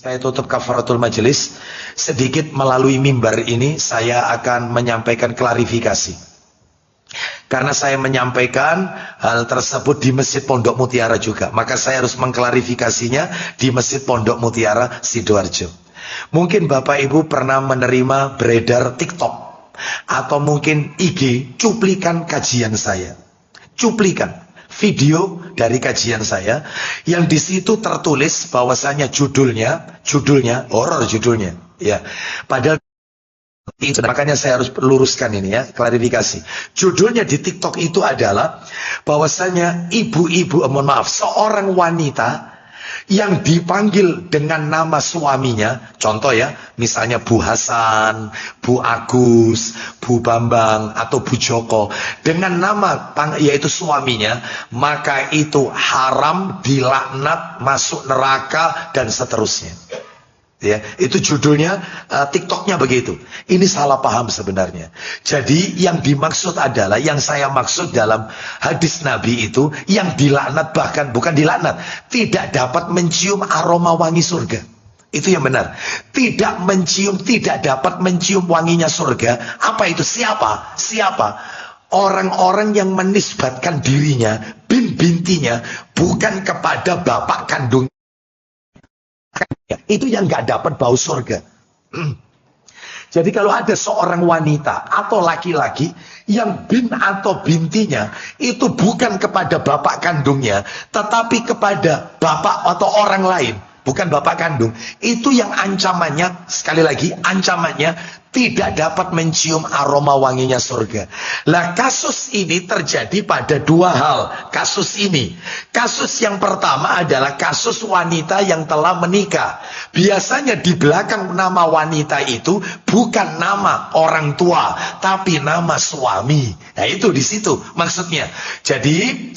Saya tutup kafaratul majelis. Sedikit melalui mimbar ini saya akan menyampaikan klarifikasi. Karena saya menyampaikan hal tersebut di Masjid Pondok Mutiara juga, maka saya harus mengklarifikasinya di Masjid Pondok Mutiara Sidoarjo. Mungkin Bapak Ibu pernah menerima beredar TikTok atau mungkin IG cuplikan kajian saya. Cuplikan video dari kajian saya yang di situ tertulis bahwasanya judulnya horor judulnya. Ya. Padahal makanya saya harus luruskan ini ya, klarifikasi. Judulnya di TikTok itu adalah bahwasanya seorang wanita yang dipanggil dengan nama suaminya, contoh ya, misalnya Bu Hasan, Bu Agus, Bu Bambang, atau Bu Joko, dengan nama yaitu suaminya, maka itu haram, dilaknat, masuk neraka, dan seterusnya. Ya, itu judulnya, TikToknya begitu. Ini salah paham sebenarnya. Jadi yang dimaksud adalah, yang saya maksud dalam hadis Nabi itu, yang dilaknat, bahkan bukan dilaknat, tidak dapat mencium aroma wangi surga. Itu yang benar. Tidak dapat mencium wanginya surga. Apa itu? Siapa? Orang-orang yang menisbatkan dirinya, bintinya, bukan kepada bapak kandung. Itu yang gak dapat bau surga. Jadi kalau ada seorang wanita atau laki-laki yang bin atau bintinya itu bukan kepada bapak kandungnya, tetapi kepada bapak atau orang lain, bukan bapak kandung, itu yang ancamannya, sekali lagi ancamannya, tidak dapat mencium aroma wanginya surga. Lah kasus ini terjadi pada dua hal. Kasus yang pertama adalah kasus wanita yang telah menikah. Biasanya di belakang nama wanita itu bukan nama orang tua, tapi nama suami. Nah itu di situ maksudnya. Jadi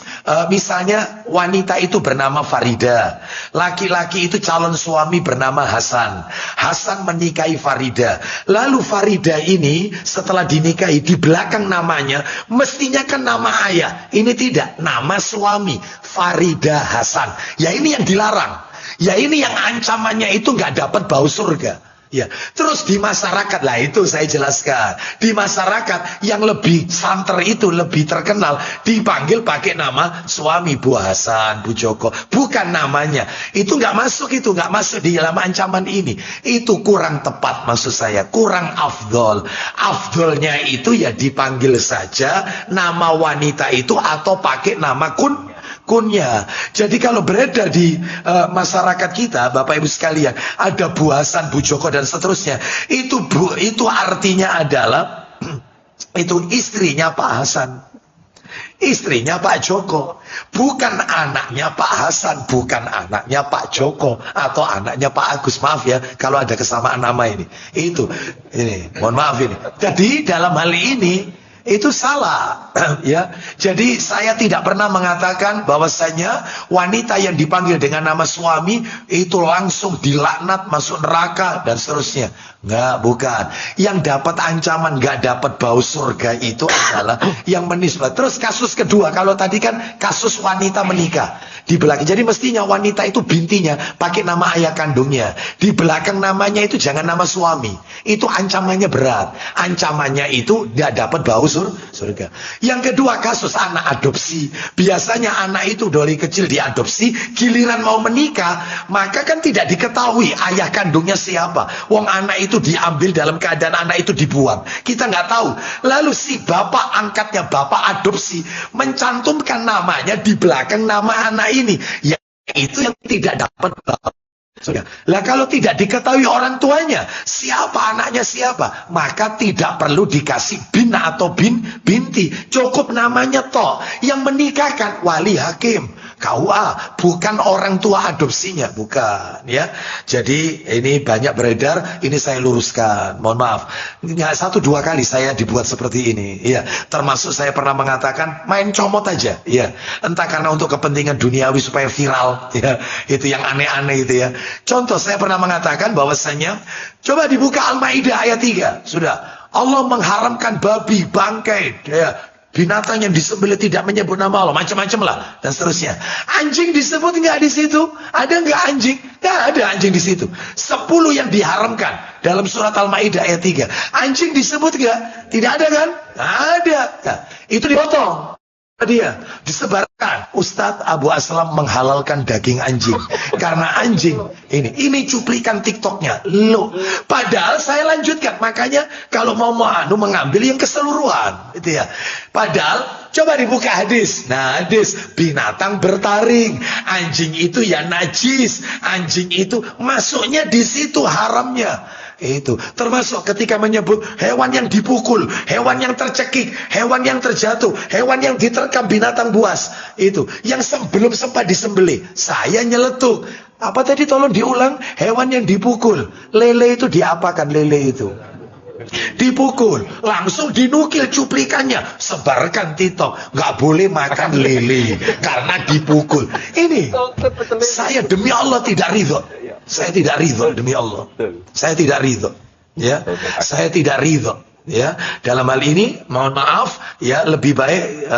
misalnya wanita itu bernama Farida, laki-laki itu calon suami bernama Hasan. Hasan menikahi Farida. Lalu Farida ini setelah dinikahi, di belakang namanya mestinya kan nama ayah. Ini tidak, nama suami, Farida Hasan. Ya ini yang dilarang. Ya ini yang ancamannya itu nggak dapat bau surga. Ya, terus di masyarakat lah itu saya jelaskan. Di masyarakat yang lebih santer itu, lebih terkenal, dipanggil pakai nama suami, Bu Hasan, Bu Joko, bukan namanya. Itu nggak masuk, di dalam ancaman ini. Itu kurang tepat maksud saya, kurang afdol. Afdolnya itu ya dipanggil saja nama wanita itu atau pakai nama kunnya. Jadi kalau beredar di masyarakat kita, Bapak Ibu sekalian, ada Bu Hasan, Bu Joko dan seterusnya, itu artinya adalah itu istrinya Pak Hasan, istrinya Pak Joko, bukan anaknya Pak Hasan, bukan anaknya Pak Joko atau anaknya Pak Agus. Maaf ya kalau ada kesamaan nama ini. Mohon maaf ini. Jadi dalam hal ini itu salah ya. Jadi saya tidak pernah mengatakan bahwasanya wanita yang dipanggil dengan nama suami itu langsung dilaknat, masuk neraka dan seterusnya. Enggak, bukan. Yang dapat ancaman enggak dapat bau surga itu adalah yang menisbat. Terus kasus kedua, kalau tadi kan kasus wanita menikah di belakang. Jadi mestinya wanita itu bintinya pakai nama ayah kandungnya. Di belakang namanya itu jangan nama suami. Itu ancamannya berat. Ancamannya itu enggak dapat bau surga. Yang kedua kasus anak adopsi. Biasanya anak itu dari kecil diadopsi, giliran mau menikah, maka kan tidak diketahui ayah kandungnya siapa. Wong anak itu diambil dalam keadaan anak itu dibuang. Kita nggak tahu. Lalu si bapak angkatnya, bapak adopsi, mencantumkan namanya di belakang nama anak ini. Ya itu yang tidak dapat bapak. Lah kalau tidak diketahui orang tuanya, siapa anaknya siapa, maka tidak perlu dikasih bin atau binti, cukup namanya toh. Yang menikahkan wali hakim, KUA, bukan orang tua adopsinya, bukan ya. Jadi ini banyak beredar, ini saya luruskan, mohon maaf. Nggak 1-2 kali saya dibuat seperti ini, ya. Termasuk saya pernah mengatakan main comot aja, ya. Entah karena untuk kepentingan duniawi supaya viral, ya. Itu yang aneh-aneh itu ya. Contoh saya pernah mengatakan bahwasanya coba dibuka Al-Maidah ayat 3, sudah. Allah mengharamkan babi, bangkai, ya, Binatang yang disembelih tidak menyebut nama Allah, macam-macam lah, dan seterusnya. Anjing disebut nggak di situ? Ada nggak anjing? Nggak ada anjing di situ. 10 yang diharamkan dalam surat Al-Maidah ayat 3. Anjing disebut nggak? Tidak ada kan? Nggak ada. Nah, itu dipotong. Dia disebarkan. Ustadz Abu Aslam menghalalkan daging anjing karena anjing ini cuplikan TikToknya lo. Padahal saya lanjutkan, makanya kalau mau mengambil yang keseluruhan itu ya. Padahal coba dibuka hadis. Nah, hadis binatang bertaring, anjing itu ya najis, anjing itu masuknya di situ haramnya. Itu termasuk ketika menyebut hewan yang dipukul, hewan yang tercekik, hewan yang terjatuh, hewan yang diterkam binatang buas, itu yang belum sempat disembelih. Saya nyeletuk, apa tadi, tolong diulang. Hewan yang dipukul, lele itu diapakan? Lele itu dipukul, langsung dinukil cuplikannya, sebarkan TikTok. Nggak boleh makan lele karena dipukul. Ini saya demi Allah tidak ridho. Saya tidak ridho, demi Allah. Saya tidak ridho. Ya, saya tidak ridho. Ya, dalam hal ini mohon maaf ya, lebih baik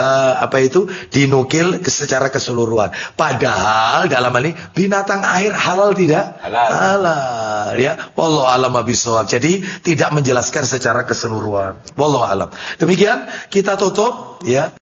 dinukil secara keseluruhan. Padahal dalam hal ini binatang air halal tidak? Halal. Ya, wallahu a'lam bishawab. Jadi tidak menjelaskan secara keseluruhan. Wallahu a'lam. Demikian kita tutup ya.